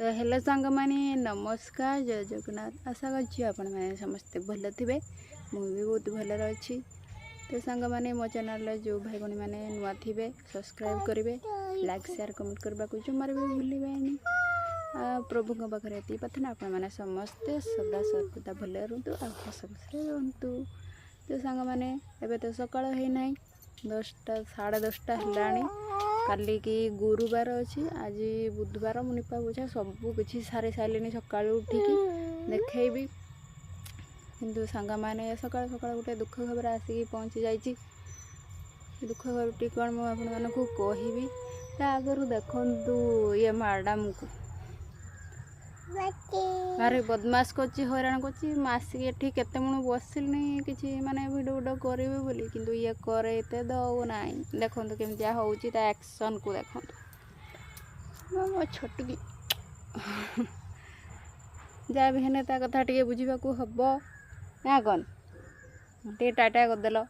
तो हेलो सांग माने नमस्कार जय जगन्नाथ आशा करछि आपण माने समस्त भल थिबे मु भी बहुत भल अछि। तो सांग माने मो चैनल जो भाई बहन माने नुआ थिबे सब्सक्राइब करिवे लाइक शेयर कमेंट करबा को जमार भी भूलिबेनी। प्रभु को पाखरे एति प्रार्थना आपण माने समस्त सदा सर्वदा भल रहंतु आ हस खुशी रहंतु। तो सांग माने एबे तो सकाळ हे नाही 10टा 10:30 हेलाणी काली की गुरुवार अच्छी आज बुधवार मुनिपा बुझा सबू किसी सारी सारे सका उठिकी देखी किंतु सांग मैंने सका सका गोटे दुख खबर आसिक पहुँची जाइए। दुख खबर टी कौन मुझे कहबी आगर देखु ये मैडम को भारी बदमाश करची हैरान करची आसिक एठी केते मुण बसिलनी किसी माने वीडियो वीडियो करेबे बोली किंतु ये करे एते दउ नाही। देखंतु केमतिया होउची ता एक्शन को देखंतु मो छोटकी जा भी हेने ता कथा टिके बुझिबा को हबो ना कोन टे टाटा कर देलो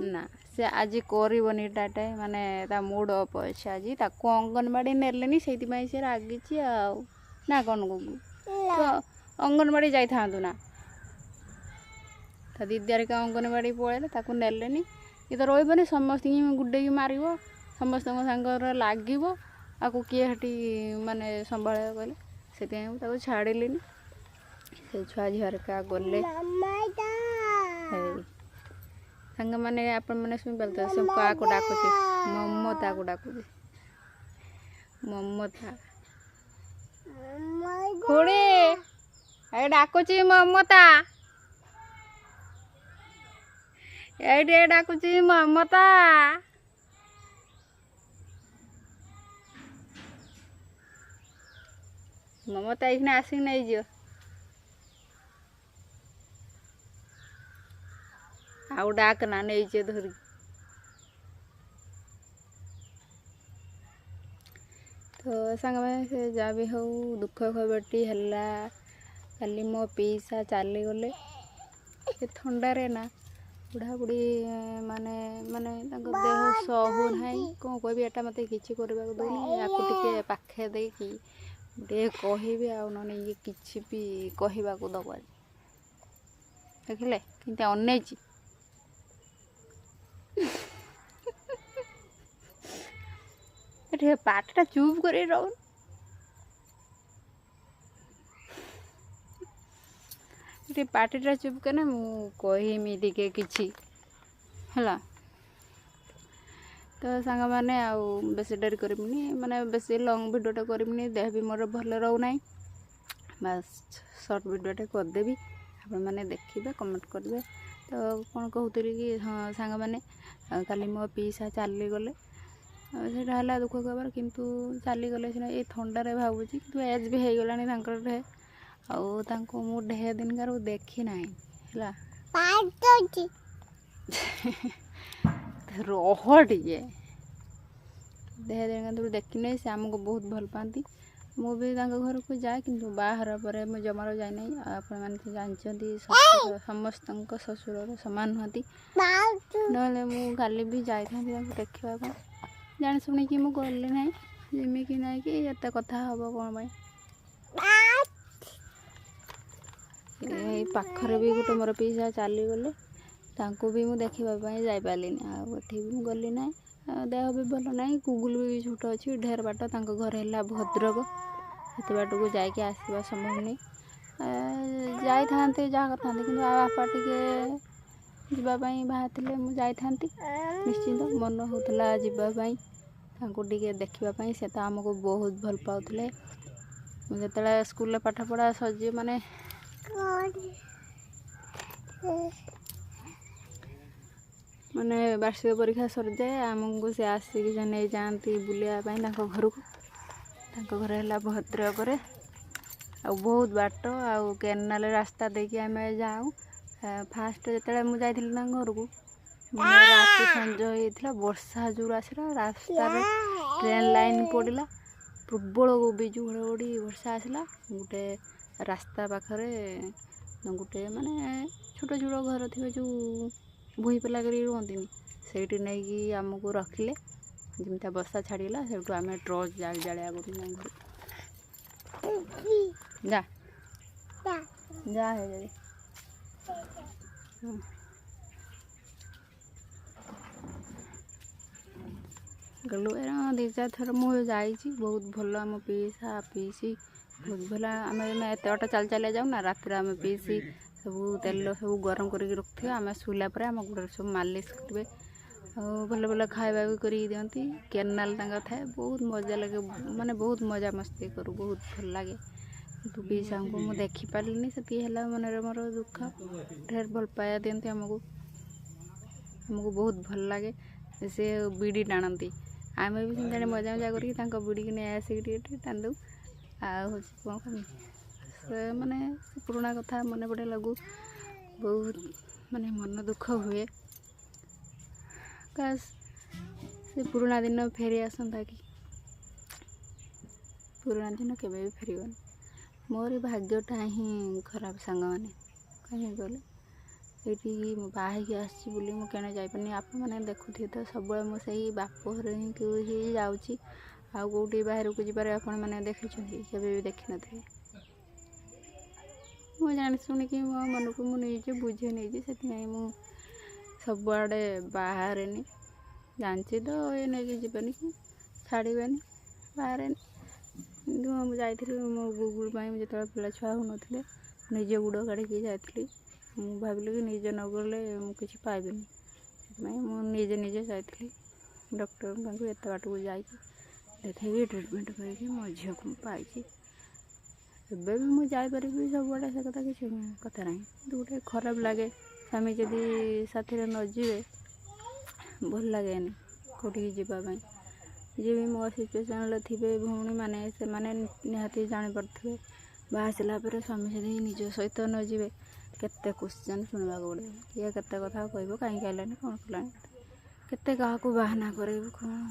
ना से आज करबनी टाटा माने ता मूड अप अछि आज ताको अंगनवाड़ी नेलेनी सेति पई से रागिची आ ना कोन गुगु तो अंगनवाड़ी जाई थांतु ना ता दीदी का अंगनवाड़ी पळेले ताको नेलेनी ये तो रोइबनी समस्त गुड्डे की मारिबो समस्त संगर लागिबो आको किए हटी माने संभाळे कहले सेति ताको छाडिलिनी से छुआ झियर का गले संग माने आपण माने सुन बोलता सब का को डाकुची ममता को डाकुची ममता खोड़े ए डाकुची ममता ए डाकुची ममता ममता इखने आसी नहीं जियो आउ डाक ना नहीं जे धरी तो सांग में जा भी हो दुख खबरटी हला काली मो पीसा चली गले थंडा रे ना बुढ़ा बुढ़ी माने माने देह सहु ना कौन कहबी एटा मत कि करवा दौनी या टे पाखे देकी टे कहबी आने ये किसी भी कहवा को दब देखिले कि अनेची पाटटा चुप कर पार्टीटा चुप करने मुझे टे कि तो सांग मैंने बेस डेरी करनी माने बेस लंग भिडियोटा करनी देह भी मोर भल रोना बस सर्ट भिडियोटे करदेवी आपण मैंने देखिए कमेंट करेंगे। तो कौन कहूली कि हाँ सांग मैंने काली मो पीसा चली गले से दुख खबर किंतु चली गले सीना ये थंडारे भावुची कि एज भी हो गला आउ मु ढेर दिन कार देखी ना रह टे ढेर दिन का देखी नहीं से आमको बहुत भल पाती मु भी घर को जाए कि बाहर पर मुझे जमार जाए ना आपण जानते समस्त ससुर सामान नुहति ना मु काली भी जाई देखा जान शुणी कि मुझे गली ना जमी कि ना कि ये कथा हम कौन पाखरे भी गोटे मोर पीसा चली गले भी मुझे देखापी जापारे भी गली ना देह भी भल ना गुगुल भी छोट अच्छी ढेर बाट घर है भद्रक से बाट को जाकि आसवा संभव नहीं जाई था जहाँ था कि बापा टे जावाई बाहर मुझे निश्चिंत मन होता जावाई टे देखापी से तो आमको बहुत भल पाते जो स्कूल पाठ पढ़ा सजे माने माने वार्षिक परीक्षा सर जाए आमको से आसिक नहीं जाती बुलायापी घर को घर है भद्रक आ बहुत बाट आउ केनाल रास्ता देखिए आम जाऊँ फास्ट जो मुझे घर को रात संज होता वर्षा जोर आसला रास्ता ट्रेन लाइन पड़ा प्रबल बिजु घड़घड़ी वर्षा आसला गोटे रास्ता पाखरे गोटे माने छोट छोट घर थे जो भूई पला कर रुहती से नहीं आमको रखिले जमी वर्षा छाड़गला से आम टर्च जालिया घर जा जा है जल्दी गलु दी चार थर मुझे बहुत भल आम पीसा पीसी बहुत भल आम एत बाट चल चल जाऊ ना रात आम पीसी सब तेल सब गरम करके रखिए आम शुला पर आम गोड़ सब मालिश करेंगे भल भल खावा भी कर दिखती केनाल थाए बहुत मजा लगे माने बहुत मजा मस्ती करूँ बहुत भल लगे तू पीसा को मुझे देखिपारे से मन मोर दुख ढेर भल पाया दिखती आमको बहुत भल लगे से बीड़ी टाणती आम भी से मजा मजा करके बीड़ी की नहीं आसिक टाणी दू कौन से माने पुराना कथा मन पड़े लगू बहुत माने मन दुख हुए काश से पुराना दिन फेरी आसंता कि पुराना दिन केवे भी फेरन मोर भाग्यटा ही खराब सांग मैंने कहीं गले ये बाहर आसी मुझे जापारे आप मैंने देखुए तो सब मुझे बापर ही जाऊँगी आउ कौटी बाहर को जबार आप देखी भी देखी थे मुझे जानी शुणिकी मो मन को मुझे बुझे नहीं से सब आड़े बाहर जानची तो ये नहीं जीवन कि छाड़बे बाहर मुझे जाइली मो गुगुल जो पिला छुआ हो ना निजे गुड़ काढ़ी जाती मुझे भाविली कि निजे न गले मुझे पाइबी मुझे निजे जाइली डॉक्टर पाखु एत बाट को जा देखे ट्रिटमेंट करके मो झील को पाई एबे भी मुझे जापर सब आड़े से कथा किसी कथा ना गोटे खराब लगे स्वामी जदि साथी न जीवे भल लगे कौटी जावाई जी भी मो सिचुएसन थे भौणी मैंने से निहाती जापारे बाहर पर स्वामी जदि निज सहित न जीवे केते क्वेश्चन शुणा पड़े किए केते कथा कह कहीं आइलानी कौन कला केते क्या बाहाना कर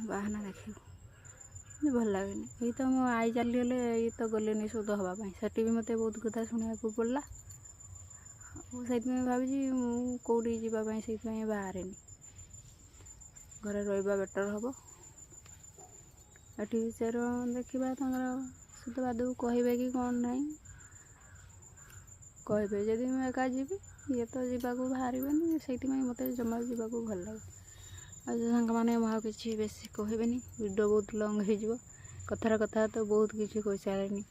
बाहाना देख भल लगे ये तो मो आई चलीगले ये तो गले शोध हाँपाई से भी मत बहुत कथा शुणा पड़ा से भावी कौटी जावाई से बाहर घरे रहा बेटर हम ये विषय देखा सुधबाद कहे कि कौन ना कहे जदि मुझे एका जी ये तो जावाक बाहर से मत जमा जावाक भल लगे सांग मैंने किसी बेस कहबेनि वीडियो बहुत लंग हो कथार कथा तो बहुत किसी कही सारे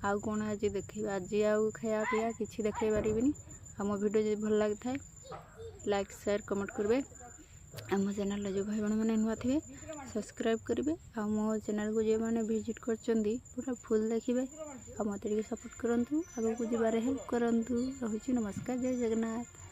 आउ कौन आज देखे आज आउ खाया पीया कि देखे पारि आम वीडियो जो भल लगी था लाइक शेयर कमेंट करेंगे आम चैनल जो भाई भाई मैंने नुआ थे सब्सक्राइब करेंगे आ मो चैनल को जो मैंने विजिट कर पूरा फुल देखिए आ मत सपोर्ट करूँ आगे को जबार हेल्प करूँ। रोची नमस्कार जय जगन्नाथ।